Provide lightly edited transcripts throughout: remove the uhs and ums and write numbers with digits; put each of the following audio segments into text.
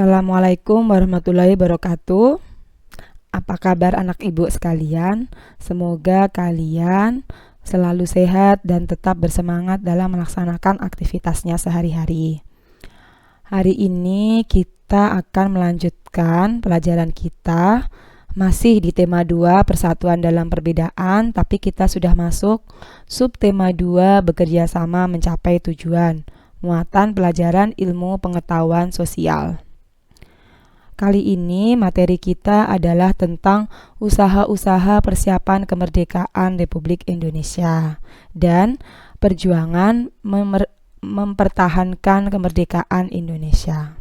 Assalamualaikum warahmatullahi wabarakatuh. Apa kabar anak ibu sekalian? Semoga kalian selalu sehat dan tetap bersemangat dalam melaksanakan aktivitasnya sehari-hari. Hari ini kita akan melanjutkan pelajaran kita masih di tema 2 persatuan dalam perbedaan, tapi kita sudah masuk subtema 2 bekerja sama mencapai tujuan, muatan pelajaran ilmu pengetahuan sosial. Kali ini materi kita adalah tentang usaha-usaha persiapan kemerdekaan Republik Indonesia dan perjuangan mempertahankan kemerdekaan Indonesia.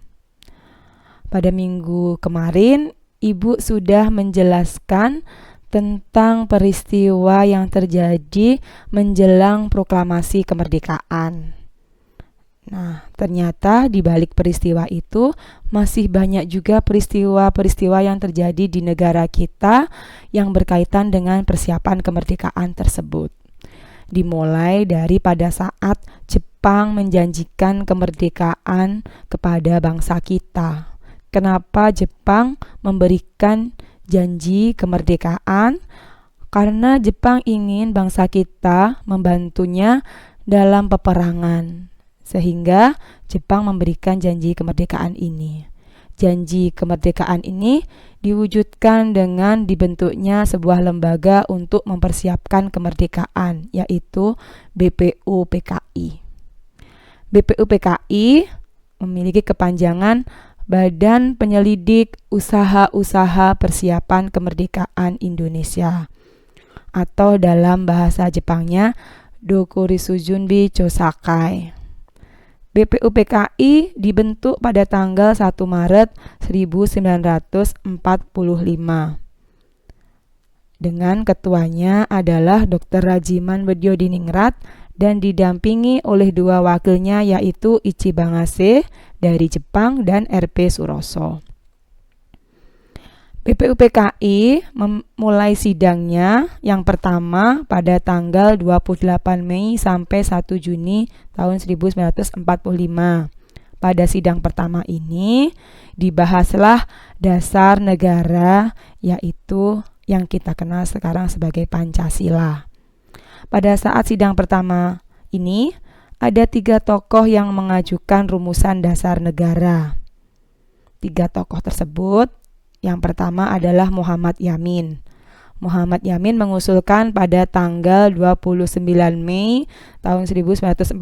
Pada minggu kemarin, Ibu sudah menjelaskan tentang peristiwa yang terjadi menjelang proklamasi kemerdekaan. Nah, ternyata di balik peristiwa itu masih banyak juga peristiwa-peristiwa yang terjadi di negara kita yang berkaitan dengan persiapan kemerdekaan tersebut. Dimulai dari pada saat Jepang menjanjikan kemerdekaan kepada bangsa kita. Kenapa Jepang memberikan janji kemerdekaan? Karena Jepang ingin bangsa kita membantunya dalam peperangan. Sehingga Jepang memberikan janji kemerdekaan ini. Janji kemerdekaan ini diwujudkan dengan dibentuknya sebuah lembaga untuk mempersiapkan kemerdekaan, yaitu BPUPKI. BPUPKI memiliki kepanjangan Badan Penyelidik Usaha-Usaha Persiapan Kemerdekaan Indonesia, atau dalam bahasa Jepangnya Dokuritsu-junbi Chosakai. BPUPKI dibentuk pada tanggal 1 Maret 1945. Dengan ketuanya adalah Dr. Rajiman Weddiodiningrat dan didampingi oleh dua wakilnya, yaitu Ichiban Ase dari Jepang dan R.P. Suroso. BPUPKI memulai sidangnya yang pertama pada tanggal 28 Mei sampai 1 Juni tahun 1945. Pada sidang pertama ini dibahaslah dasar negara, yaitu yang kita kenal sekarang sebagai Pancasila. Pada saat sidang pertama ini ada 3 tokoh yang mengajukan rumusan dasar negara. 3 tokoh tersebut, yang pertama adalah Muhammad Yamin. Muhammad Yamin mengusulkan pada tanggal 29 Mei tahun 1945.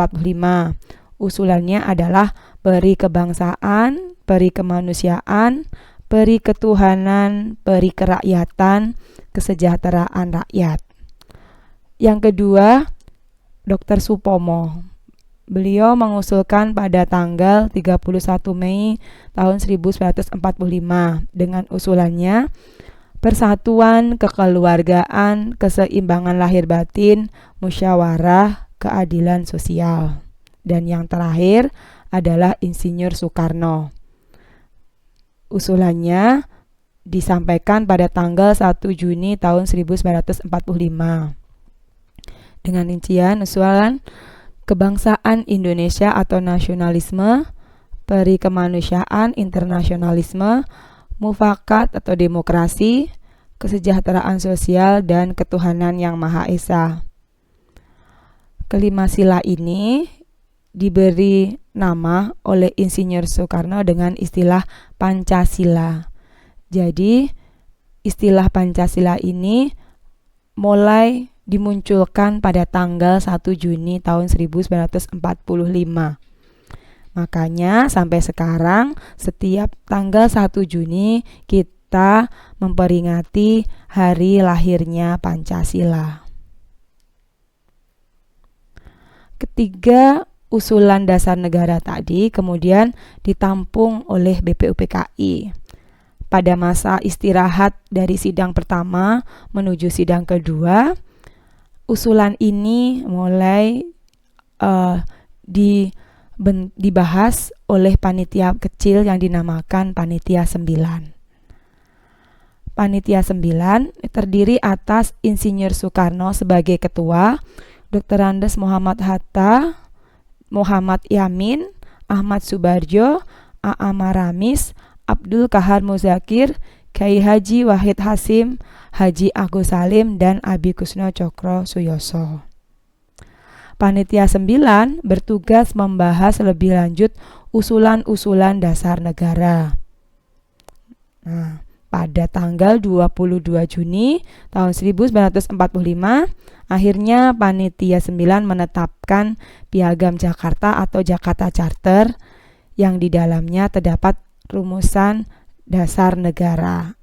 Usulannya adalah peri kebangsaan, peri kemanusiaan, peri ketuhanan, peri kerakyatan, kesejahteraan rakyat. Yang kedua, Dr. Supomo. Beliau mengusulkan pada tanggal 31 Mei tahun 1945 dengan usulannya persatuan, kekeluargaan, keseimbangan lahir batin, musyawarah, keadilan sosial. Dan yang terakhir adalah Insinyur Soekarno. Usulannya disampaikan pada tanggal 1 Juni tahun 1945. Dengan rincian usulan kebangsaan Indonesia atau nasionalisme, peri kemanusiaan internasionalisme, mufakat atau demokrasi, kesejahteraan sosial, dan ketuhanan yang Maha Esa. Kelima sila ini diberi nama oleh Insinyur Soekarno dengan istilah Pancasila. Jadi istilah Pancasila ini mulai dimunculkan pada tanggal 1 Juni tahun 1945. Makanya sampai sekarang setiap tanggal 1 Juni kita memperingati hari lahirnya Pancasila. Ketiga usulan dasar negara tadi kemudian ditampung oleh BPUPKI. Pada masa istirahat dari sidang pertama menuju sidang kedua, usulan ini mulai dibahas oleh panitia kecil yang dinamakan Panitia 9. Panitia 9 terdiri atas Insinyur Soekarno sebagai ketua, Dr. Andes Muhammad Hatta, Muhammad Yamin, Ahmad Subarjo, A.A. Maramis, Abdul Kahar Muzakir, Kiai Haji Wahid Hasim, Haji Agus Salim, dan Abi Kusno Cokro Suyoso. Panitia 9 bertugas membahas lebih lanjut usulan-usulan dasar negara. Nah, pada tanggal 22 Juni tahun 1945, akhirnya Panitia 9 menetapkan Piagam Jakarta atau Jakarta Charter yang di dalamnya terdapat rumusan dasar negara.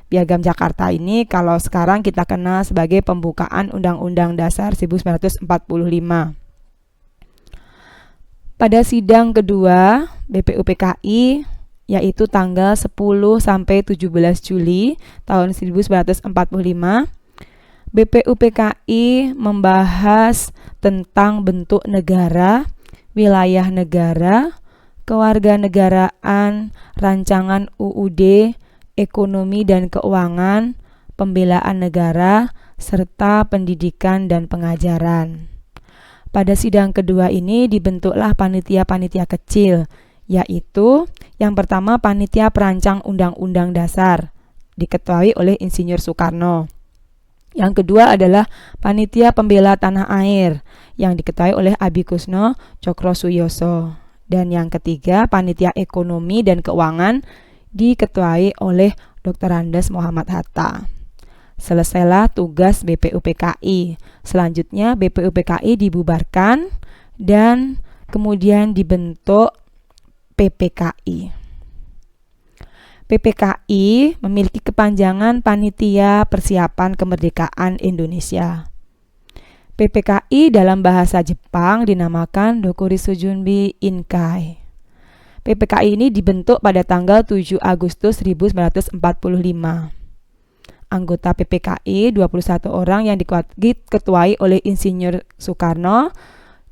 Piagam Jakarta ini kalau sekarang kita kenal sebagai pembukaan Undang-Undang Dasar 1945. Pada sidang kedua BPUPKI yaitu tanggal 10 sampai 17 Juli tahun 1945, BPUPKI membahas tentang bentuk negara, wilayah negara, kewarganegaraan, rancangan UUD, ekonomi dan keuangan, pembelaan negara, serta pendidikan dan pengajaran. Pada sidang kedua ini dibentuklah panitia-panitia kecil, yaitu yang pertama Panitia Perancang Undang-Undang Dasar, diketuai oleh Insinyur Soekarno. Yang kedua adalah Panitia Pembela Tanah Air, yang diketuai oleh Abi Kusno Cokro Suyoso. Dan yang ketiga Panitia Ekonomi dan Keuangan, diketuai oleh Dr. Andes Muhammad Hatta. Selesailah tugas BPUPKI. Selanjutnya BPUPKI dibubarkan dan kemudian dibentuk PPKI. PPKI memiliki kepanjangan Panitia Persiapan Kemerdekaan Indonesia. PPKI dalam bahasa Jepang dinamakan Dokuritsu Junbi Inkai. PPKI ini dibentuk pada tanggal 7 Agustus 1945. Anggota PPKI 21 orang yang diketuai oleh Insinyur Soekarno,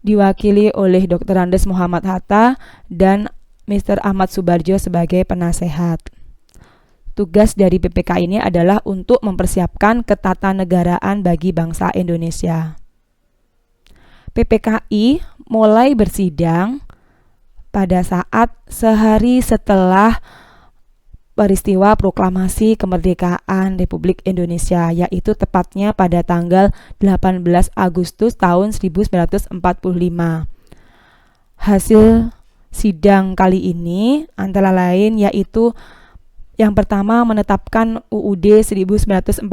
diwakili oleh Dr. Andes Muhammad Hatta dan Mr. Ahmad Subarjo sebagai penasehat. Tugas dari PPKI ini adalah untuk mempersiapkan ketatanegaraan bagi bangsa Indonesia. PPKI mulai bersidang pada saat sehari setelah peristiwa proklamasi kemerdekaan Republik Indonesia, yaitu tepatnya pada tanggal 18 Agustus tahun 1945. Hasil sidang kali ini antara lain yaitu yang pertama menetapkan UUD 1945,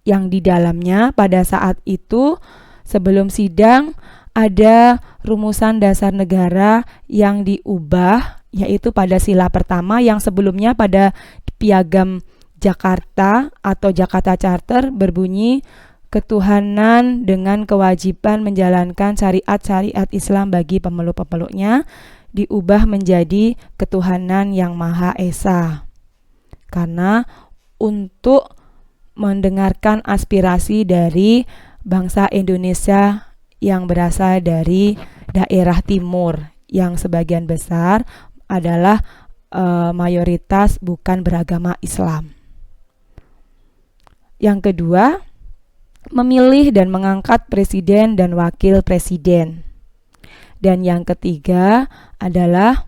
yang di dalamnya pada saat itu sebelum sidang ada rumusan dasar negara yang diubah, yaitu pada sila pertama yang sebelumnya pada Piagam Jakarta atau Jakarta Charter berbunyi ketuhanan dengan kewajiban menjalankan syariat-syariat Islam bagi pemeluk-pemeluknya, diubah menjadi ketuhanan yang Maha Esa. Karena untuk mendengarkan aspirasi dari bangsa Indonesia yang berasal dari daerah timur, yang sebagian besar adalah mayoritas bukan beragama Islam. Yang kedua, memilih dan mengangkat presiden dan wakil presiden. Dan yang ketiga adalah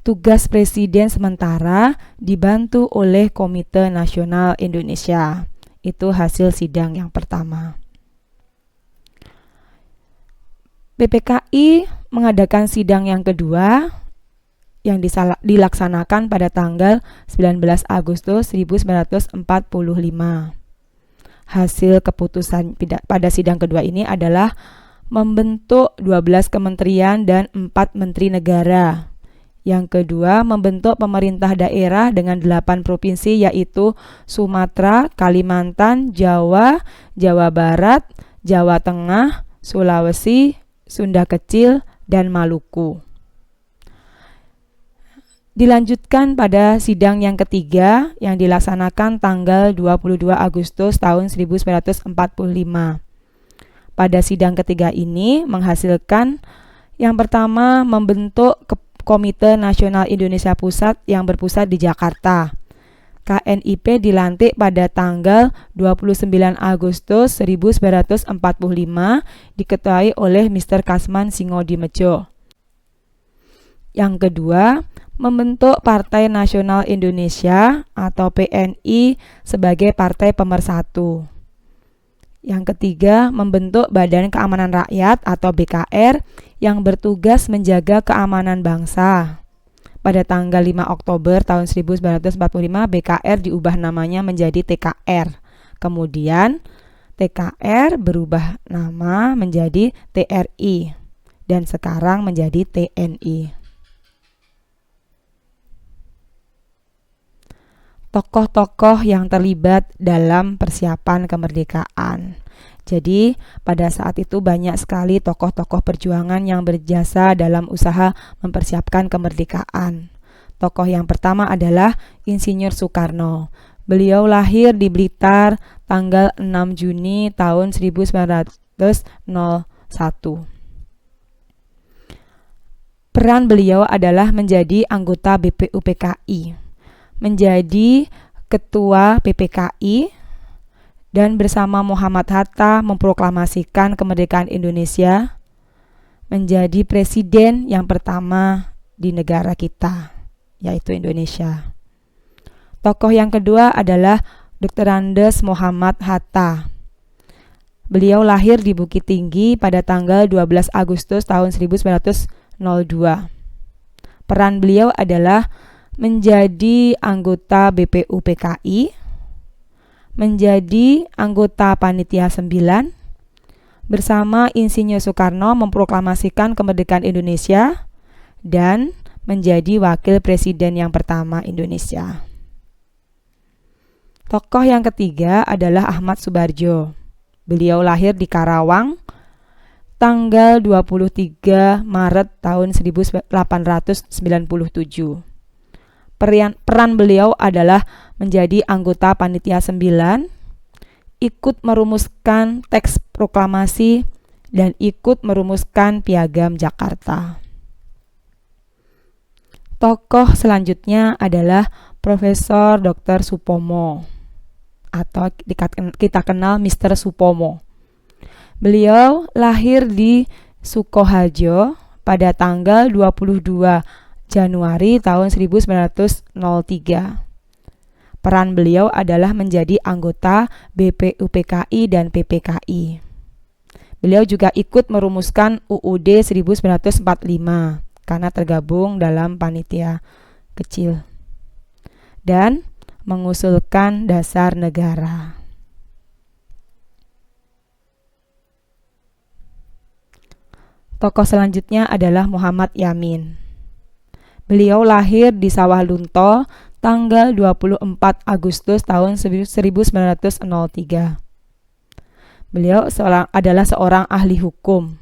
tugas presiden sementara dibantu oleh Komite Nasional Indonesia. Itu hasil sidang yang pertama. PPKI mengadakan sidang yang kedua yang dilaksanakan pada tanggal 19 Agustus 1945. Hasil keputusan pada sidang kedua ini adalah membentuk 12 kementerian dan 4 menteri negara. Yang kedua, membentuk pemerintah daerah dengan 8 provinsi yaitu Sumatera, Kalimantan, Jawa, Jawa Barat, Jawa Tengah, Sulawesi, Sunda Kecil, dan Maluku. Dilanjutkan pada sidang yang ketiga yang dilaksanakan tanggal 22 Agustus tahun 1945. Pada sidang ketiga ini menghasilkan yang pertama membentuk Komite Nasional Indonesia Pusat yang berpusat di Jakarta. KNIP dilantik pada tanggal 29 Agustus 1945 diketuai oleh Mr. Kasman Singodimedjo. Yang kedua, membentuk Partai Nasional Indonesia atau PNI sebagai partai pemersatu. Yang ketiga, membentuk Badan Keamanan Rakyat atau BKR yang bertugas menjaga keamanan bangsa. Pada tanggal 5 Oktober tahun 1945, BKR diubah namanya menjadi TKR. Kemudian, TKR berubah nama menjadi TRI dan sekarang menjadi TNI. Tokoh-tokoh yang terlibat dalam persiapan kemerdekaan. Jadi, pada saat itu banyak sekali tokoh-tokoh perjuangan yang berjasa dalam usaha mempersiapkan kemerdekaan. Tokoh yang pertama adalah Insinyur Soekarno. Beliau lahir di Blitar tanggal 6 Juni tahun 1901. Peran beliau adalah menjadi anggota BPUPKI, menjadi ketua PPKI, dan bersama Muhammad Hatta memproklamasikan kemerdekaan Indonesia, menjadi presiden yang pertama di negara kita, yaitu Indonesia. Tokoh yang kedua adalah Dr. Andes Muhammad Hatta. Beliau lahir di Bukit Tinggi pada tanggal 12 Agustus tahun 1902. Peran beliau adalah menjadi anggota BPUPKI, menjadi anggota Panitia 9, bersama Insinyur Soekarno memproklamasikan kemerdekaan Indonesia, dan menjadi wakil presiden yang pertama Indonesia. Tokoh yang ketiga adalah Ahmad Subarjo. Beliau lahir di Karawang tanggal 23 Maret tahun 1897. Peran beliau adalah menjadi anggota Panitia 9, ikut merumuskan teks proklamasi, dan ikut merumuskan Piagam Jakarta. Tokoh selanjutnya adalah Profesor Dr. Supomo, atau kita kenal Mr. Supomo. Beliau lahir di Sukoharjo pada tanggal 22 Januari tahun 1903. Peran beliau adalah menjadi anggota BPUPKI dan PPKI. Beliau juga ikut merumuskan UUD 1945 karena tergabung dalam panitia kecil dan mengusulkan dasar negara. Tokoh selanjutnya adalah Muhammad Yamin. Beliau lahir di Sawah Lunto tanggal 24 Agustus tahun 1903. Beliau adalah seorang ahli hukum.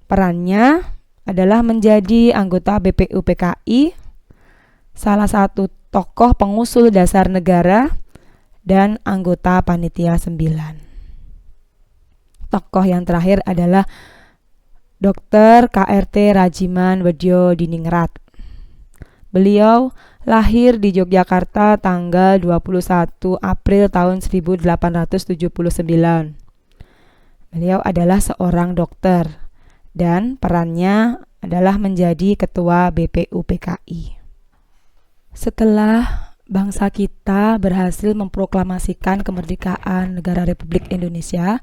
Perannya adalah menjadi anggota BPUPKI, salah satu tokoh pengusul dasar negara, dan anggota Panitia 9. Tokoh yang terakhir adalah Dr. KRT Rajiman Wedyo Diningrat. Beliau lahir di Yogyakarta tanggal 21 April tahun 1879. Beliau adalah seorang dokter dan perannya adalah menjadi ketua BPUPKI. Setelah bangsa kita berhasil memproklamasikan kemerdekaan negara Republik Indonesia,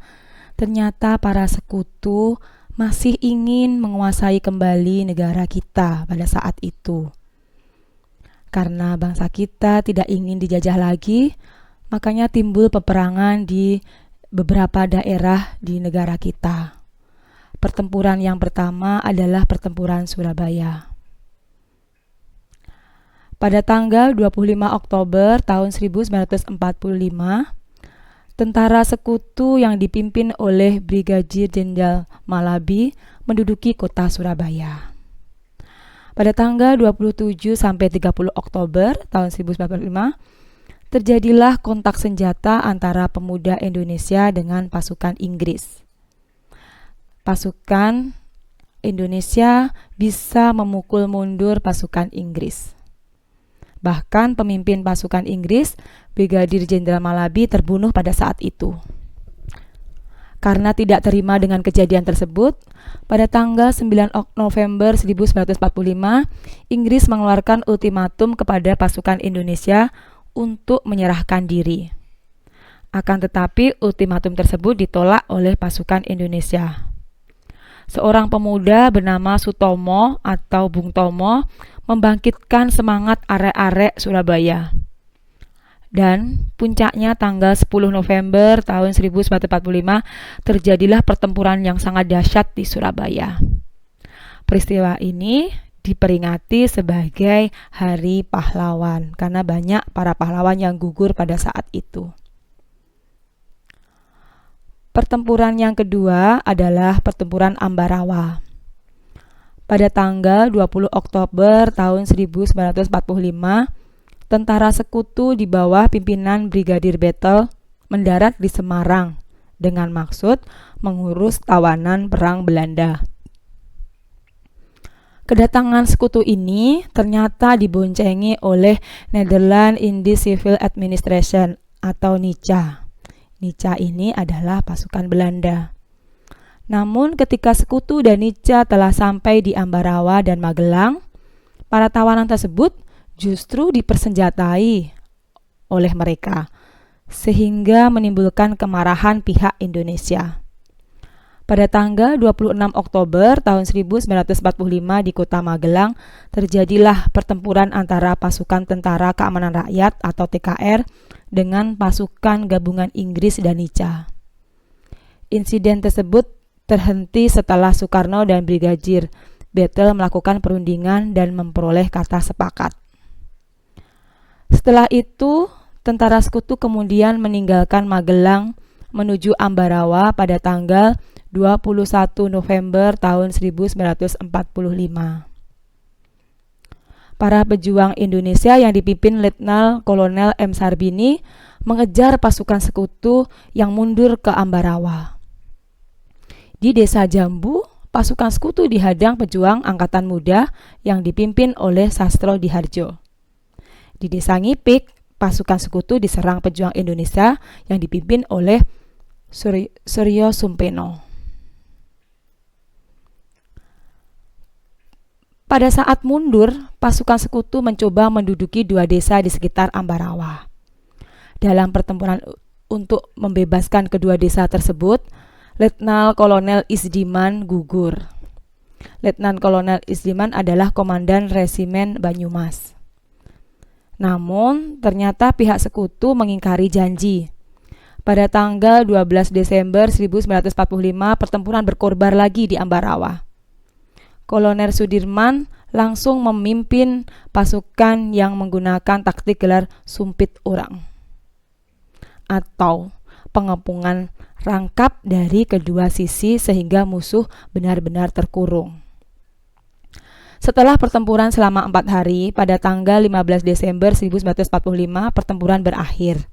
ternyata para sekutu masih ingin menguasai kembali negara kita pada saat itu. Karena bangsa kita tidak ingin dijajah lagi, makanya timbul peperangan di beberapa daerah di negara kita. Pertempuran yang pertama adalah Pertempuran Surabaya. Pada tanggal 25 Oktober tahun 1945, tentara sekutu yang dipimpin oleh Brigadir Jenderal Malabi menduduki kota Surabaya. Pada tanggal 27 sampai 30 Oktober tahun 1945, terjadilah kontak senjata antara pemuda Indonesia dengan pasukan Inggris. Pasukan Indonesia bisa memukul mundur pasukan Inggris. Bahkan pemimpin pasukan Inggris, Brigadir Jenderal Malabi, terbunuh pada saat itu. Karena tidak terima dengan kejadian tersebut, pada tanggal 9 November 1945, Inggris mengeluarkan ultimatum kepada pasukan Indonesia untuk menyerahkan diri. Akan tetapi, ultimatum tersebut ditolak oleh pasukan Indonesia. Seorang pemuda bernama Sutomo atau Bung Tomo membangkitkan semangat arek-arek Surabaya. Dan puncaknya tanggal 10 November tahun 1945 terjadilah pertempuran yang sangat dahsyat di Surabaya. Peristiwa ini diperingati sebagai Hari Pahlawan karena banyak para pahlawan yang gugur pada saat itu. Pertempuran yang kedua adalah Pertempuran Ambarawa. Pada tanggal 20 Oktober tahun 1945, tentara sekutu di bawah pimpinan Brigadir Battle mendarat di Semarang dengan maksud mengurus tawanan perang Belanda. Kedatangan sekutu ini ternyata diboncengi oleh Netherlands Indies Civil Administration atau NICA. NICA ini adalah pasukan Belanda. Namun ketika sekutu dan NICA telah sampai di Ambarawa dan Magelang, para tawanan tersebut justru dipersenjatai oleh mereka, sehingga menimbulkan kemarahan pihak Indonesia. Pada tanggal 26 Oktober tahun 1945 di kota Magelang, terjadilah pertempuran antara pasukan Tentara Keamanan Rakyat atau TKR dengan pasukan gabungan Inggris dan NICA. Insiden tersebut terhenti setelah Soekarno dan Brigadir Battle melakukan perundingan dan memperoleh kata sepakat. Setelah itu, tentara sekutu kemudian meninggalkan Magelang menuju Ambarawa pada tanggal 21 November tahun 1945. Para pejuang Indonesia yang dipimpin Letnan Kolonel M. Sarbini mengejar pasukan sekutu yang mundur ke Ambarawa. Di Desa Jambu, pasukan sekutu dihadang pejuang angkatan muda yang dipimpin oleh Sastro Diharjo. Di Desa Ngipik, pasukan sekutu diserang pejuang Indonesia yang dipimpin oleh Suryo Sumpeno. Pada saat mundur, pasukan sekutu mencoba menduduki dua desa di sekitar Ambarawa. Dalam pertempuran untuk membebaskan kedua desa tersebut, Letnan Kolonel Isdiman gugur. Letnan Kolonel Isdiman adalah komandan Resimen Banyumas. Namun, ternyata pihak sekutu mengingkari janji. Pada tanggal 12 Desember 1945, pertempuran berkorbar lagi di Ambarawa. Kolonel Sudirman langsung memimpin pasukan yang menggunakan taktik gelar sumpit orang atau pengepungan rangkap dari kedua sisi sehingga musuh benar-benar terkurung. Setelah pertempuran selama 4 hari, pada tanggal 15 Desember 1945, pertempuran berakhir.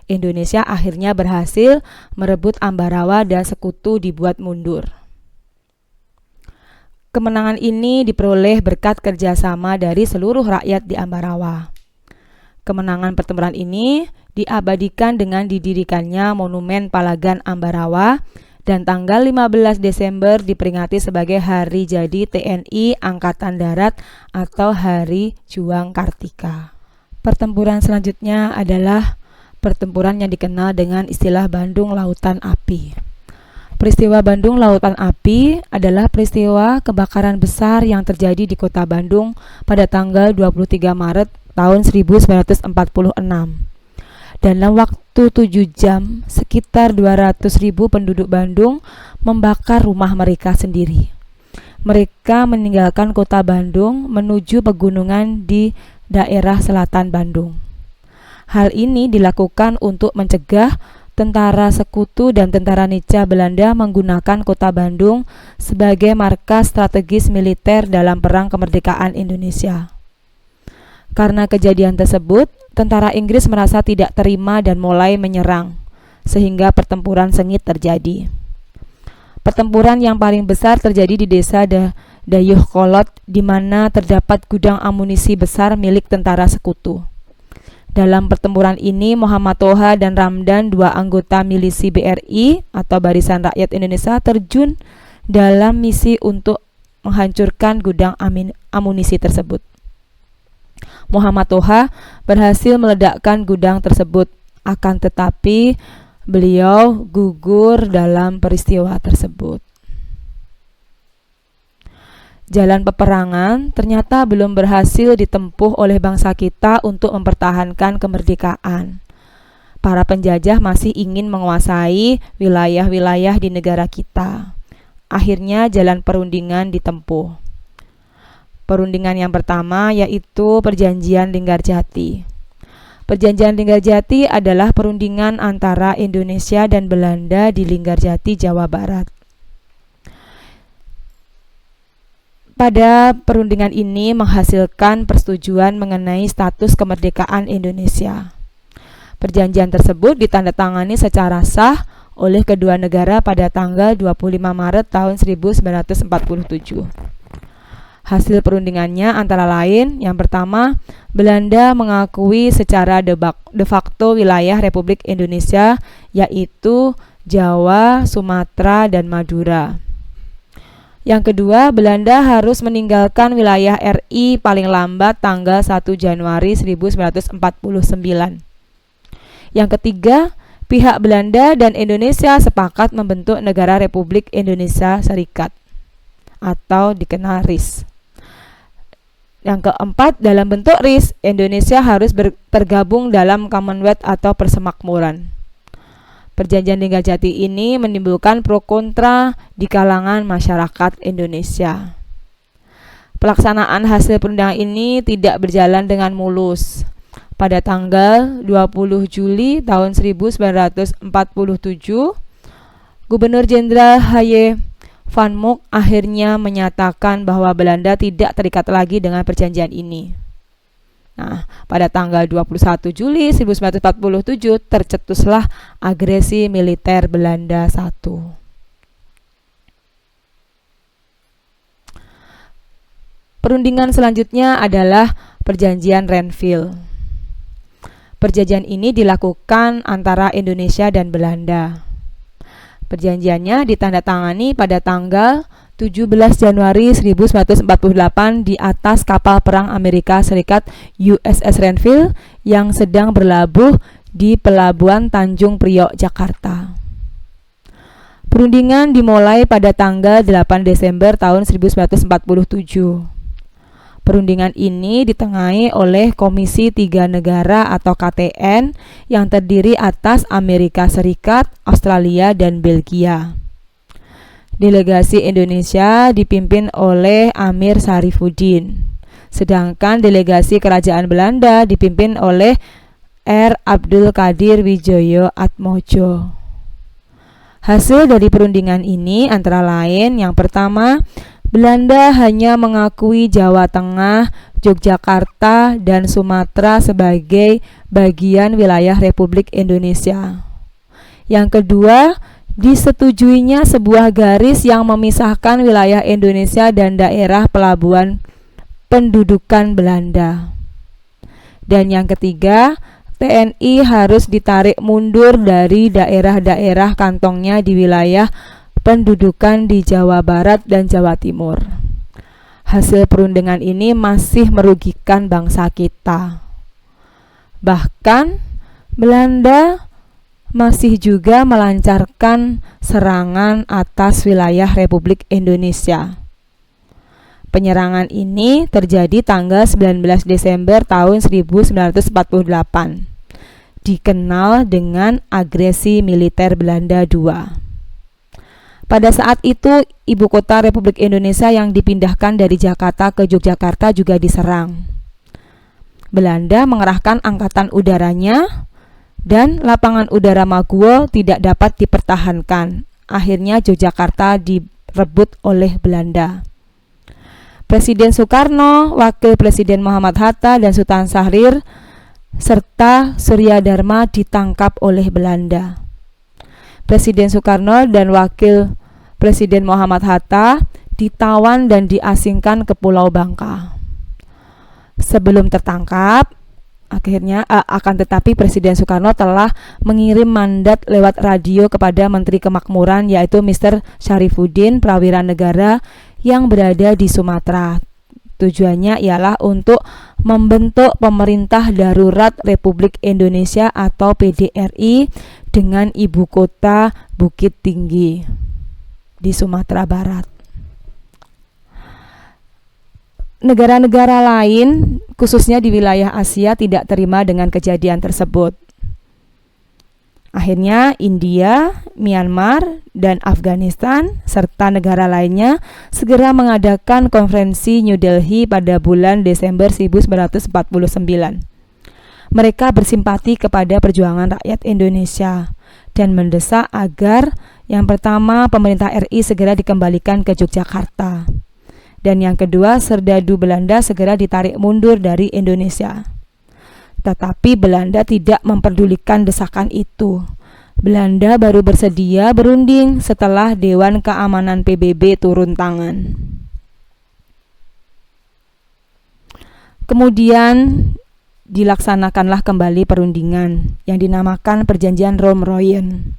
Indonesia akhirnya berhasil merebut Ambarawa dan sekutu dibuat mundur. Kemenangan ini diperoleh berkat kerjasama dari seluruh rakyat di Ambarawa. Kemenangan pertempuran ini diabadikan dengan didirikannya Monumen Palagan Ambarawa, dan tanggal 15 Desember diperingati sebagai Hari Jadi TNI Angkatan Darat atau Hari Juang Kartika. Pertempuran selanjutnya adalah pertempuran yang dikenal dengan istilah Bandung Lautan Api. Peristiwa Bandung Lautan Api adalah peristiwa kebakaran besar yang terjadi di kota Bandung pada tanggal 23 Maret tahun 1946. Dalam waktu 7 jam, sekitar 200.000 penduduk Bandung membakar rumah mereka sendiri. Mereka meninggalkan kota Bandung menuju pegunungan di daerah selatan Bandung. Hal ini dilakukan untuk mencegah tentara sekutu dan tentara NICA Belanda menggunakan kota Bandung sebagai markas strategis militer dalam Perang Kemerdekaan Indonesia. Karena kejadian tersebut, tentara Inggris merasa tidak terima dan mulai menyerang, sehingga pertempuran sengit terjadi. Pertempuran yang paling besar terjadi di desa Dayuh Kolot, di mana terdapat gudang amunisi besar milik tentara sekutu. Dalam pertempuran ini, Muhammad Toha dan Ramdan, dua anggota milisi BRI atau Barisan Rakyat Indonesia, terjun dalam misi untuk menghancurkan gudang amunisi tersebut. Muhammad Toha berhasil meledakkan gudang tersebut, akan tetapi beliau gugur dalam peristiwa tersebut. Jalan peperangan ternyata belum berhasil ditempuh oleh bangsa kita untuk mempertahankan kemerdekaan. Para penjajah masih ingin menguasai wilayah-wilayah di negara kita. Akhirnya jalan perundingan ditempuh. Perundingan yang pertama yaitu Perjanjian Linggarjati. Perjanjian Linggarjati adalah perundingan antara Indonesia dan Belanda di Linggarjati, Jawa Barat. Pada perundingan ini menghasilkan persetujuan mengenai status kemerdekaan Indonesia. Perjanjian tersebut ditandatangani secara sah oleh kedua negara pada tanggal 25 Maret tahun 1947. Hasil perundingannya antara lain, yang pertama, Belanda mengakui secara de facto wilayah Republik Indonesia, yaitu Jawa, Sumatera, dan Madura. Yang kedua, Belanda harus meninggalkan wilayah RI paling lambat tanggal 1 Januari 1949. Yang ketiga, pihak Belanda dan Indonesia sepakat membentuk Negara Republik Indonesia Serikat atau dikenal RIS. Yang keempat, dalam bentuk RIS, Indonesia harus tergabung dalam Commonwealth atau Persemakmuran. Perjanjian Linggarjati ini menimbulkan pro kontra di kalangan masyarakat Indonesia. Pelaksanaan hasil perundingan ini tidak berjalan dengan mulus. Pada tanggal 20 Juli tahun 1947, Gubernur Jenderal H.Y. Van Mook akhirnya menyatakan bahwa Belanda tidak terikat lagi dengan perjanjian ini. Nah, pada tanggal 21 Juli 1947 tercetuslah agresi militer Belanda I. Perundingan selanjutnya adalah Perjanjian Renville. Perjanjian ini dilakukan antara Indonesia dan Belanda. Perjanjiannya ditandatangani pada tanggal 17 Januari 1948 di atas kapal perang Amerika Serikat USS Renville yang sedang berlabuh di Pelabuhan Tanjung Priok, Jakarta. Perundingan dimulai pada tanggal 8 Desember tahun 1947. Perundingan ini ditengahi oleh Komisi Tiga Negara atau KTN yang terdiri atas Amerika Serikat, Australia, dan Belgia. Delegasi Indonesia dipimpin oleh Amir Sarifuddin, sedangkan delegasi Kerajaan Belanda dipimpin oleh R. Abdul Qadir Wijoyo Atmojo. Hasil dari perundingan ini antara lain, yang pertama, Belanda hanya mengakui Jawa Tengah, Yogyakarta, dan Sumatera sebagai bagian wilayah Republik Indonesia. Yang kedua, disetujuinya sebuah garis yang memisahkan wilayah Indonesia dan daerah pelabuhan pendudukan Belanda. Dan yang ketiga, TNI harus ditarik mundur dari daerah-daerah kantongnya di wilayah pendudukan di Jawa Barat dan Jawa Timur. Hasil perundingan ini masih merugikan bangsa kita. Bahkan Belanda masih juga melancarkan serangan atas wilayah Republik Indonesia. Penyerangan ini terjadi tanggal 19 Desember tahun 1948. Dikenal dengan agresi militer Belanda II. Pada saat itu, ibu kota Republik Indonesia yang dipindahkan dari Jakarta ke Yogyakarta juga diserang. Belanda mengerahkan angkatan udaranya dan lapangan udara Maguwo tidak dapat dipertahankan. Akhirnya Yogyakarta direbut oleh Belanda. Presiden Soekarno, Wakil Presiden Muhammad Hatta, dan Sultan Syahrir serta Surya Dharma ditangkap oleh Belanda. Presiden Soekarno dan Wakil Presiden Muhammad Hatta ditawan dan diasingkan ke Pulau Bangka. Sebelum tertangkap, Akan tetapi Presiden Soekarno telah mengirim mandat lewat radio kepada Menteri Kemakmuran, yaitu Mr. Syarifuddin Prawira Negara yang berada di Sumatera. Tujuannya ialah untuk membentuk Pemerintah Darurat Republik Indonesia atau PDRI dengan ibu kota Bukit Tinggi di Sumatera Barat. Negara-negara lain, khususnya di wilayah Asia, tidak terima dengan kejadian tersebut. Akhirnya India, Myanmar, dan Afghanistan serta negara lainnya segera mengadakan konferensi New Delhi pada bulan Desember 1949. Mereka bersimpati kepada perjuangan rakyat Indonesia dan mendesak agar yang pertama pemerintah RI segera dikembalikan ke Yogyakarta, dan yang kedua serdadu Belanda segera ditarik mundur dari Indonesia. Tetapi Belanda tidak memperdulikan desakan itu. Belanda baru bersedia berunding setelah Dewan Keamanan PBB turun tangan. Kemudian dilaksanakanlah kembali perundingan yang dinamakan Perjanjian Rom-Royen.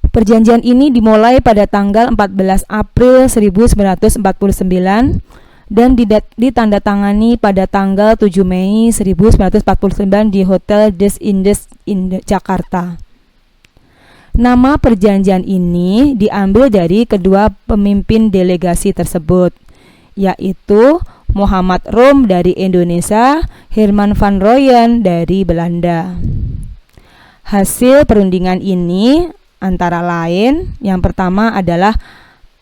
Perjanjian ini dimulai pada tanggal 14 April 1949 dan ditandatangani pada tanggal 7 Mei 1949 di Hotel des Indes Jakarta. Nama perjanjian ini diambil dari kedua pemimpin delegasi tersebut, yaitu Muhammad Rom dari Indonesia, Herman van Royen dari Belanda. Hasil perundingan ini antara lain, yang pertama adalah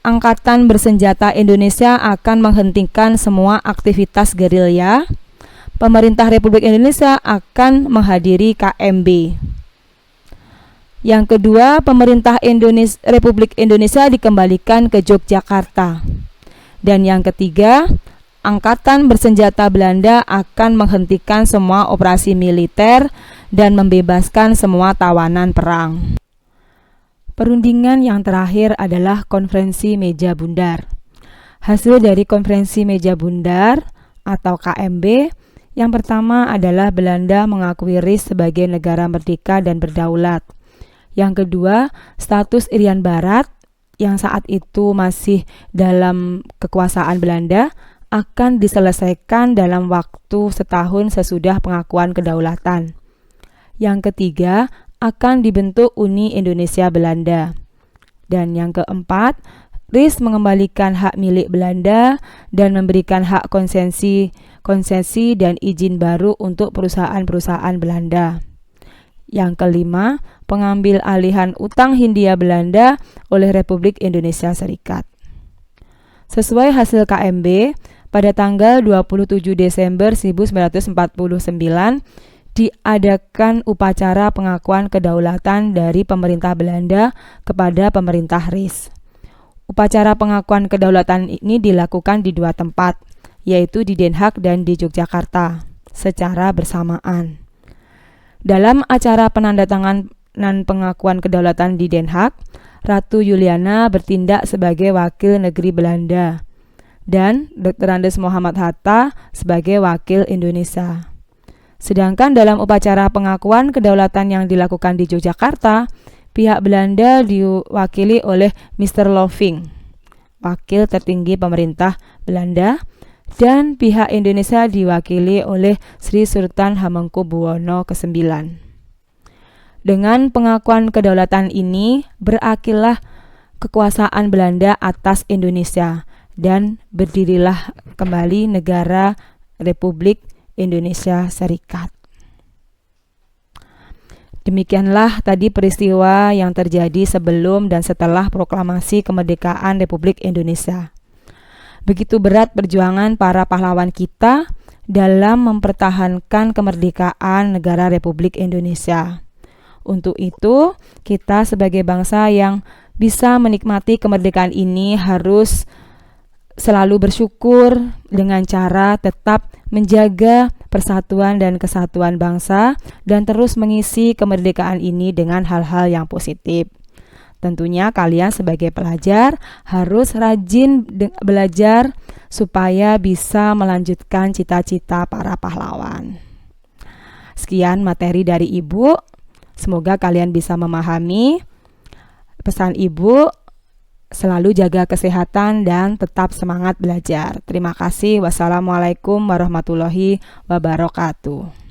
Angkatan Bersenjata Indonesia akan menghentikan semua aktivitas gerilya. Pemerintah Republik Indonesia akan menghadiri KMB. Yang kedua, pemerintah Republik Indonesia dikembalikan ke Yogyakarta. Dan yang ketiga, Angkatan Bersenjata Belanda akan menghentikan semua operasi militer dan membebaskan semua tawanan perang. Perundingan yang terakhir adalah Konferensi Meja Bundar. Hasil dari Konferensi Meja Bundar atau KMB yang pertama adalah Belanda mengakui RIS sebagai negara merdeka dan berdaulat. Yang kedua, status Irian Barat yang saat itu masih dalam kekuasaan Belanda akan diselesaikan dalam waktu setahun sesudah pengakuan kedaulatan. Yang ketiga, akan dibentuk Uni Indonesia Belanda. Dan yang keempat, RIS mengembalikan hak milik Belanda dan memberikan hak konsesi dan izin baru untuk perusahaan-perusahaan Belanda. Yang kelima, pengambil alihan utang Hindia Belanda oleh Republik Indonesia Serikat. Sesuai hasil KMB, pada tanggal 27 Desember 1949 diadakan upacara pengakuan kedaulatan dari pemerintah Belanda kepada pemerintah RIS. Upacara pengakuan kedaulatan ini dilakukan di dua tempat, yaitu di Den Haag dan di Yogyakarta, secara bersamaan. Dalam acara penandatanganan pengakuan kedaulatan di Den Haag, Ratu Juliana bertindak sebagai wakil negeri Belanda dan Dr. Andes Muhammad Hatta sebagai wakil Indonesia. Sedangkan dalam upacara pengakuan kedaulatan yang dilakukan di Yogyakarta, pihak Belanda diwakili oleh Mr. Loving, wakil tertinggi pemerintah Belanda, dan pihak Indonesia diwakili oleh Sri Sultan Hamengkubuwono ke-9. Dengan pengakuan kedaulatan ini, berakhirlah kekuasaan Belanda atas Indonesia dan berdirilah kembali negara Republik Indonesia Serikat. Demikianlah tadi peristiwa yang terjadi sebelum dan setelah proklamasi kemerdekaan Republik Indonesia. Begitu berat perjuangan para pahlawan kita dalam mempertahankan kemerdekaan negara Republik Indonesia. Untuk itu, kita sebagai bangsa yang bisa menikmati kemerdekaan ini harus selalu bersyukur dengan cara tetap menjaga persatuan dan kesatuan bangsa dan terus mengisi kemerdekaan ini dengan hal-hal yang positif. Tentunya kalian sebagai pelajar harus rajin belajar supaya bisa melanjutkan cita-cita para pahlawan. Sekian materi dari Ibu. Semoga kalian bisa memahami pesan Ibu. Selalu jaga kesehatan dan tetap semangat belajar. Terima kasih. Wassalamualaikum warahmatullahi wabarakatuh.